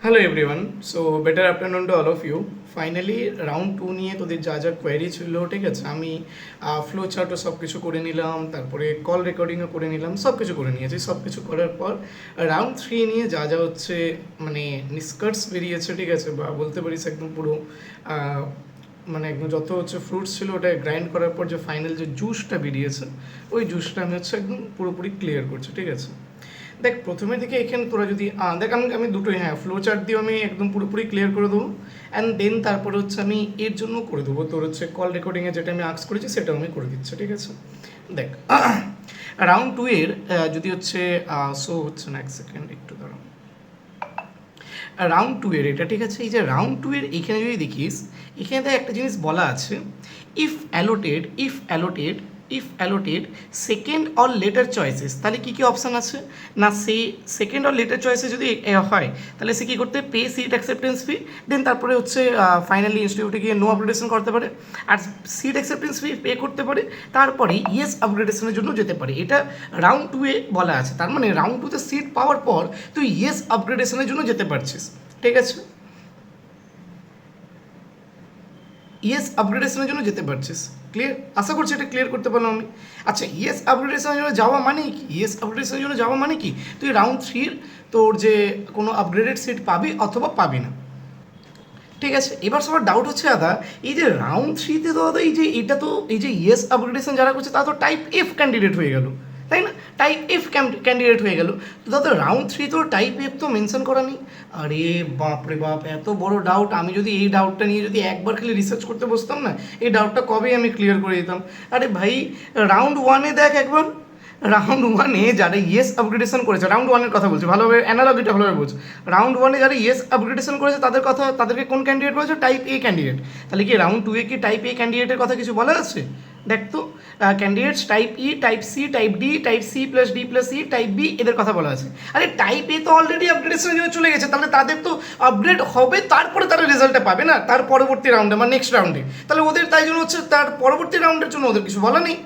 Hello everyone, so better afternoon to all of you. Finally round 2 নিয়ে তোদের যা যা কোয়ারি ছিল, ঠিক আছে, আমি ফ্লো চার্টও সব কিছু করে নিলাম, তারপরে কল রেকর্ডিংও করে নিলাম, সব কিছু করে নিয়েছি। সব কিছু করার পর রাউন্ড 3 নিয়ে যা যা হচ্ছে মানে নিষ্কর্ষ বেরিয়েছে, ঠিক আছে, বা বলতে পারিস একদম পুরো মানে একদম যত হচ্ছে ফ্রুটস ছিল ওটা গ্রাইন্ড করার পর যে ফাইনাল যে জুসটা বেরিয়েছে, ওই জুসটা আমি হচ্ছে একদম পুরোপুরি ক্লিয়ার করছি, ঠিক আছে। দেখ প্রথমের দিকে এখানে তোরা যদি দেখ আমি আমি দুটোই, হ্যাঁ, ফ্লো চার্ট দিয়েও আমি একদম পুরোপুরি ক্লিয়ার করে দেবো, অ্যান্ড দেন তারপরে হচ্ছে আমি এর জন্য করে দেবো তোর হচ্ছে কল রেকর্ডিংয়ে যেটা আমি আক্স করেছি সেটাও আমি করে দিচ্ছি, ঠিক আছে। দেখ রাউন্ড 2 এর যদি হচ্ছে শো হচ্ছে না, এক সেকেন্ড একটু দাঁড়াও। রাউন্ড 2 এর এটা, ঠিক আছে, এই যে রাউন্ড 2 এর এখানে যদি দেখিস, এখানে দেখ একটা জিনিস বলা আছে, if allotted second or letter choices, তাহলে কী কী অপশান আছে না, সে সেকেন্ড অর লেটার চয়েসে যদি হয় তাহলে সে কী করতে, পে সিট অ্যাকসেপ্টেন্স ফি, দেন তারপরে হচ্ছে ফাইনালি ইনস্টিটিউটে গিয়ে নো আপগ্রেডেশন করতে পারে, আর সিট অ্যাকসেপ্টেন্স ফি পে করতে পারে, তারপরে ইয়েস আপগ্রেডেশনের জন্য যেতে পারে। এটা রাউন্ড 2 এ বলা আছে, তার মানে রাউন্ড 2 তে সিট পাওয়ার পর তুই ইয়েস আপগ্রেডেশনের জন্য যেতে পারছিস, ঠিক আছে, ইয়েস আপগ্রেডেশনের জন্য যেতে পারছিস। ক্লিয়ার? আশা করছি এটা ক্লিয়ার করতে পারলাম আমি। আচ্ছা, ইয়েস আপগ্রেডেশনের জন্য যাওয়া মানে কি, ইয়েস আপগ্রেডেশনের জন্য যাওয়া মানে কি, তুই রাউন্ড 3 তোর যে কোনো আপগ্রেডেড সিট পাবি অথবা পাবি না, ঠিক আছে। এবার সবার ডাউট হচ্ছে দাদা, এই যে রাউন্ড 3তে তো দাদা এই যে এটা তো এই যে ইয়েস আপগ্রেডেশন যারা করছে তারা তো টাইপ এফ ক্যান্ডিডেট হয়ে গেল, তাই না? টাইপ এফ ক্যান্ডিডেট হয়ে গেল, তো দাদা রাউন্ড 3 তো টাইপ এফ তো মেনশন করা নেই। আরে বাপ রে বাপ, এত বড় ডাউট! আমি যদি এই ডাউটটা নিয়ে যদি একবার খালি রিসার্চ করতে বসতাম না, এই ডাউটটা কবেই আমি ক্লিয়ার করে দিতাম। আরে ভাই, রাউন্ড 1-এ দেখ একবার, রাউন্ড 1-এ যারা ইয়েস আপগ্রেডেশন করেছে, রাউন্ড 1-এর কথা বলছি, ভালোভাবে অ্যানালজিটা ভালোভাবে বলছি। রাউন্ড 1-এ যারা ইয়েস আপগ্রেডেশন করেছে তাদের কথা, তাদেরকে কোন ক্যান্ডিডেট বলেছে, টাইপ এ ক্যান্ডিডেট। তাহলে কি রাউন্ড 2-এ কি টাইপ এ ক্যান্ডিডেটের কথা কিছু বলা আছে? দেখ তো, candidates type E, type C, type D, type C plus D plus E, type B, এদের কথা বলা আছে। আরে টাইপ এ তো অলরেডি আপগ্রেডেশনের জন্য চলে গেছে, তাহলে তাদের তো আপগ্রেড হবে, তারপরে তারা রেজাল্টটা পাবে না, তার পরবর্তী রাউন্ডে মানে নেক্সট রাউন্ডে। তাহলে ওদের তাই জন্য হচ্ছে তার পরবর্তী রাউন্ডের জন্য ওদের কিছু বলা নেই,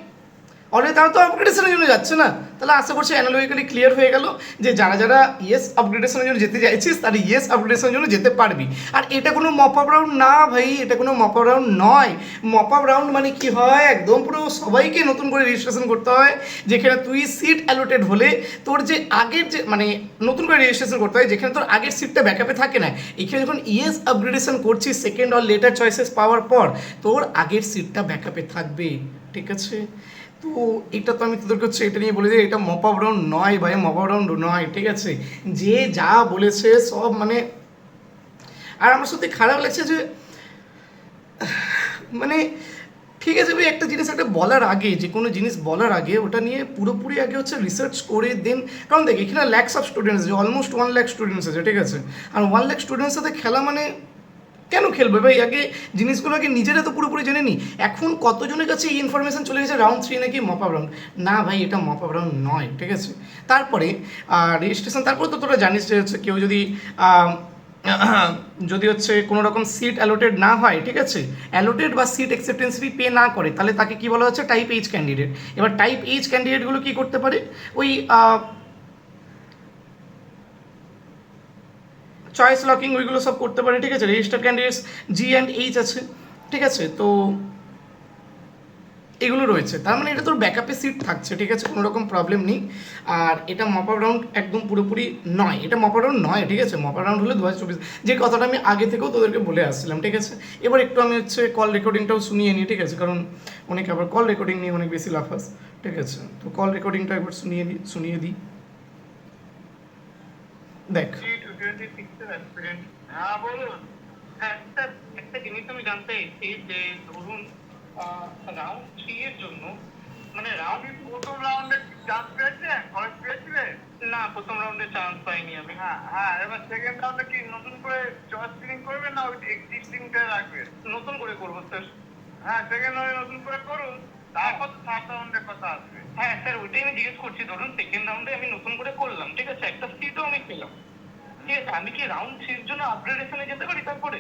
অলরেডি তারা তো আপগ্রেডেশনের জন্য যাচ্ছে না। তাহলে আশা করছি অ্যানালজিক্যালি ক্লিয়ার হয়ে গেল যে যারা যারা ইয়েস আপগ্রেডেশনের জন্য যেতে চাইছিস তারা ইয়েস আপগ্রেডেশনের জন্য যেতে পারবি। আর এটা কোনো মপ আপ রাউন্ড না ভাই, এটা কোনো মপ আপ রাউন্ড নয়। মপ আপ রাউন্ড মানে কি হয়, একদম পুরো সবাইকে নতুন করে রেজিস্ট্রেশন করতে হয়, যেখানে তুই সিট অ্যালোটেড হলে তোর যে আগের যে মানে নতুন করে রেজিস্ট্রেশন করতে হয়, যেখানে তোর আগের সিটটা ব্যাকআপে থাকে না, এখানে যখন ইয়েস আপগ্রেডেশন করছিস সেকেন্ড অর লেটার চয়েসেস পাওয়ার পর তোর আগের সিটটা ব্যাকআপে থাকবে, ঠিক আছে। তো এটা তো আমি তোদেরকে হচ্ছে এটা নিয়ে বলে দিই, এটা মপ আপ রাউন্ড নয় ভাই, মপ আপ রাউন্ড নয়, ঠিক আছে। যে যা বলেছে সব মানে, আর আমার সত্যি খারাপ লাগছে যে মানে, ঠিক আছে ভাই, একটা জিনিস একটা বলার আগে, যে কোনো জিনিস বলার আগে ওটা নিয়ে পুরোপুরি আগে হচ্ছে রিসার্চ করে দেন। কারণ দেখ এখানে ল্যাক্স অফ স্টুডেন্টস আছে, অলমোস্ট 1 লাখ স্টুডেন্টস আছে, ঠিক আছে। আর 1 লাখ স্টুডেন্টস সাথে খেলা মানে কেন খেলবে ভাই, আগে জিনিসগুলো আগে নিজেরা তো পুরোপুরি জেনে নি। এখন কতজনের কাছে এই ইনফরমেশন চলে গেছে রাউন্ড 3 নাকি মপ আপ রাউন্ড, না ভাই এটা মপ আপ রাউন্ড নয়, ঠিক আছে। তারপরে রেজিস্ট্রেশন, তারপরে তো তোরা জানিস যে হচ্ছে কেউ যদি যদি হচ্ছে কোনো রকম সিট অ্যালোটেড না হয়, ঠিক আছে, অ্যালোটেড বা সিট অ্যাকসেপ্টেন্স ফি পে না করে, তাহলে তাকে কী বলা হচ্ছে, টাইপ এইচ ক্যান্ডিডেট। এবার টাইপ এইচ ক্যান্ডিডেটগুলো কী করতে পারে, ওই চয়েস লকিং ওইগুলো সব করতে পারে, ঠিক আছে। Registered candidates G and H আছে, ঠিক আছে। তো এগুলো রয়েছে, তার মানে এটা তোর ব্যাকআপে সিট থাকছে, ঠিক আছে, কোনো রকম প্রবলেম নেই। আর এটা মপ আপ রাউন্ড একদম পুরোপুরি নয়, এটা মপ আপ রাউন্ড নয়, ঠিক আছে। মপ আপ রাউন্ড হলে 2024, যে কথাটা আমি আগে থেকেও তোদেরকে বলে আসছিলাম, ঠিক আছে। এবার একটু আমি হচ্ছে কল রেকর্ডিংটাও শুনিয়ে নিই, ঠিক আছে, কারণ অনেকে আবার কল রেকর্ডিং নিয়ে অনেক বেশি লাফাস, ঠিক আছে। তো কল রেকর্ডিংটা একবার শুনিয়ে দিই। দেখ, হ্যাঁ বলুন। হ্যাঁ স্যার, একটা জিনিস আমি জানতে চাইছি যে ধরুন রাউন্ড 3 এর জন্য মানে রাউন্ড প্রথম রাউন্ডে চান্স পেয়েছিলেন, কলেজ পেয়েছিলেন? না, প্রথম রাউন্ডে চান্স পাইনি আমি। হ্যাঁ হ্যাঁ, এবার সেকেন্ড রাউন্ডে কি নতুন করে চয়েস ফিলিং করবেন না ওই এক্সিস্টিংটা রাখবেন? নতুন করে করবো স্যার। হ্যাঁ, সেকেন্ড রাউন্ডে নতুন করে করুন, তারপর থার্ড রাউন্ডের কথা আসবে। হ্যাঁ স্যার, ওইটাই আমি জিজ্ঞেস করছি। ধরুন সেকেন্ড রাউন্ডে আমি নতুন করে করলাম, ঠিক আছে, একটা সিটও আমি পেলাম, ঠিক আছে, আমি কি রাউন্ড 3 এর জন্য আপগ্রেডেশনে যেতে পারি তারপরে?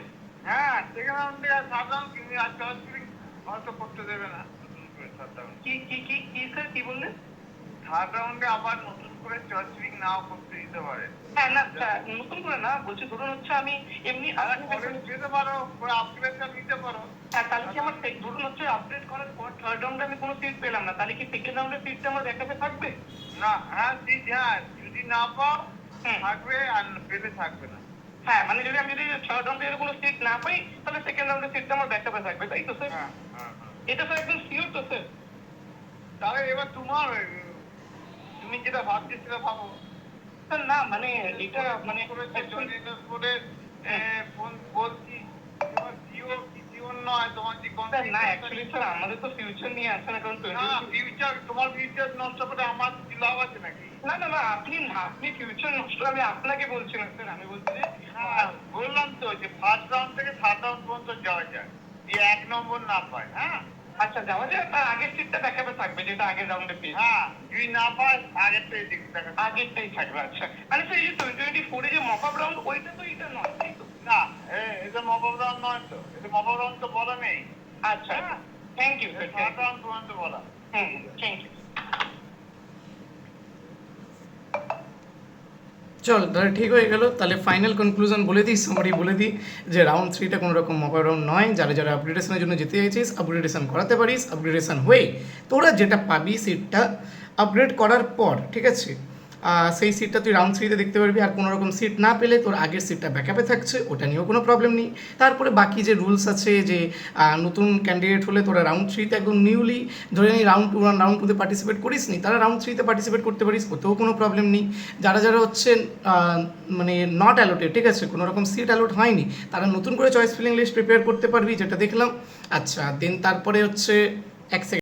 হ্যাঁ, সেকেন্ড রাউন্ডে আর থার্ড রাউন্ড কিন্তু আর চয়েস ফিলিং হয়তো করতে দেবে না নতুন করে থার্ড রাউন্ড। কি কি কি কি স্যার, কি বললেন? থার্ড রাউন্ডে আবার নতুন করে চয়েস ফিলিং নাও করতে দিতে পারে। হ্যাঁ না নতুন করে না বলছি, ধরুন হচ্ছে আমি এমনি দিতে পারো, করে আপগ্রেডটা নিতে পারো। হ্যাঁ তাহলে কি আমার ধরুন হচ্ছে আপডেট করার পর থার্ড রাউন্ডে আমি কোনো সিট পেলাম না, তাহলে কি সেকেন্ড রাউন্ডের সিটটা আমার ব্যাকআপে থাকবে? না, হ্যাঁ সিট, হ্যাঁ যদি না পাও থাকবে, আর পেলে থাকবে না। হ্যাঁ মানে যদি আমি থার্ড রাউন্ডে কোনো সিট না পাই তাহলে সেকেন্ড রাউন্ডের সিটটা আমার ব্যাকআপে থাকবে, তাই তো স্যার? হ্যাঁ হ্যাঁ এটা স্যার একদম সিওর তো স্যার? তাহলে এবার তোমার, তুমি যেটা ভাবছো সেটা ভাবো। স্যার না মানে এটা মানে করে ফোন বলছি, তোমার জিওর নয়, তোমার যে না অ্যাকচুয়ালি স্যার আমাদের তো ফিউচার নিয়ে আছে না, কারণ ফিউচার, তোমার ফিউচার নষ্ট করে আমার কি লাভ আছে নাকি? না না না, আপনি ফিউচার নষ্ট, আমি আপনাকে বলছি না স্যার, আমি বলছি যে বললাম তো যে ফার্স্ট রাউন্ড থেকে থার্ড রাউন্ড পর্যন্ত যাওয়া যায়, যে 1 নম্বর না পায়। হ্যাঁ আচ্ছা যাওয়া যায়, তার আগের সিটটা ব্যাকআপে থাকবে যেটা আগের রাউন্ডে পেয়েছি। হ্যাঁ যদি না পায় আগেরটাই দেখতে আগেরটাই থাকবে। আচ্ছা মানে স্যার এই যে 2024 এ যে মক আপ রাউন্ড ওইটা তো এটা নয়, তাই তো? না এটা মক আপ রাউন্ড নয় তো, এটা মক আপ রাউন্ড তো বলা নেই। আচ্ছা thank you sir, third round পর্যন্ত বলা। Thank you. চল তাহলে ঠিক হয়ে গেল। তাহলে ফাইনাল কনক্লুশন বলে দিই, সামারি বলে দিই যে রাউন্ড 3টা কোনো রকম মক রাউন্ড নয়। যারা যারা আপগ্রেডেশনের জন্য যেতে চাইছিস আপগ্রেডেশন করাতে পারিস, আপগ্রেডেশন হয়ে তোরা যেটা পাবি সিটটা আপগ্রেড করার পর, ঠিক আছে, সেই সিটটা তুই রাউন্ড 3তে দেখতে পারবি। আর কোনো রকম সিট না পেলে তোর আগের সিটটা ব্যাকআপে থাকছে, ওটা নিয়েও কোনো প্রবলেম নেই। তারপরে বাকি যে রুলস আছে যে নতুন ক্যান্ডিডেট হলে তোরা রাউন্ড 3তে একদম নিউলি ধরে নিই রাউন্ড 2তে পার্টিসিপেট করিস নি, তারা রাউন্ড 3তে পার্টিসিপেট করতে পারিস, ওতেও কোনো প্রবলেম নেই। যারা যারা হচ্ছে মানে নট অ্যালোটেড, ঠিক আছে, কোনো রকম সিট অ্যালোট হয়নি, তারা নতুন করে চয়েস ফিলিং লিস্ট প্রিপেয়ার করতে পারবি, যেটা দেখলাম। আচ্ছা দেন তারপরে হচ্ছে এক সেকেন্ড,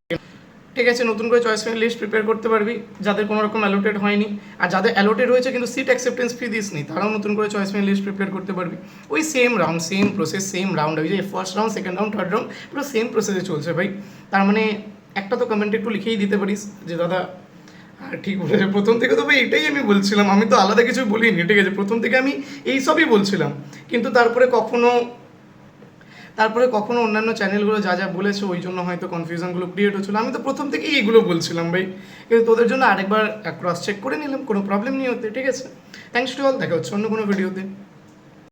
ঠিক আছে, নতুন করে চয়েস ফিলিং লিস্ট প্রিপেয়ার করতে পারবি যাদের কোনো রকম অ্যালোটেড হয়নি। আর যাদের অ্যালোটেড হয়েছে কিন্তু সিট অ্যাকসেপ্টেন্স ফি দিস নি, তারাও নতুন করে চয়েস ফিলিং লিস্ট প্রিপেয়ার করতে পারবি। ওই same round, same process, same round, ওই যে first round, second round, third round, পুরো সেম প্রসেসে চলছে ভাই। তার মানে একটা তো কমেন্ট একটু লিখেই দিতে পারিস যে দাদা ঠিক বলেছে। প্রথম থেকে তো ভাই এটাই আমি বলছিলাম, আমি তো আলাদা কিছু বলিনি, ঠিক আছে, প্রথম থেকে আমি এইসবই বলছিলাম। কিন্তু তারপরে কখনো অন্যান্য চ্যানেলগুলো যা যা বলেছে ওই জন্য হয়তো কনফিউশনগুলো ক্রিয়েট হচ্ছিলো। আমি তো প্রথম থেকেই এইগুলো বলছিলাম ভাই, কিন্তু তোদের জন্য আরেকবার ক্রস চেক করে নিলাম, কোনো প্রবলেম নেই হতে, ঠিক আছে। থ্যাংকস টু অল, দেখা হচ্ছে অন্য কোনো ভিডিওতে।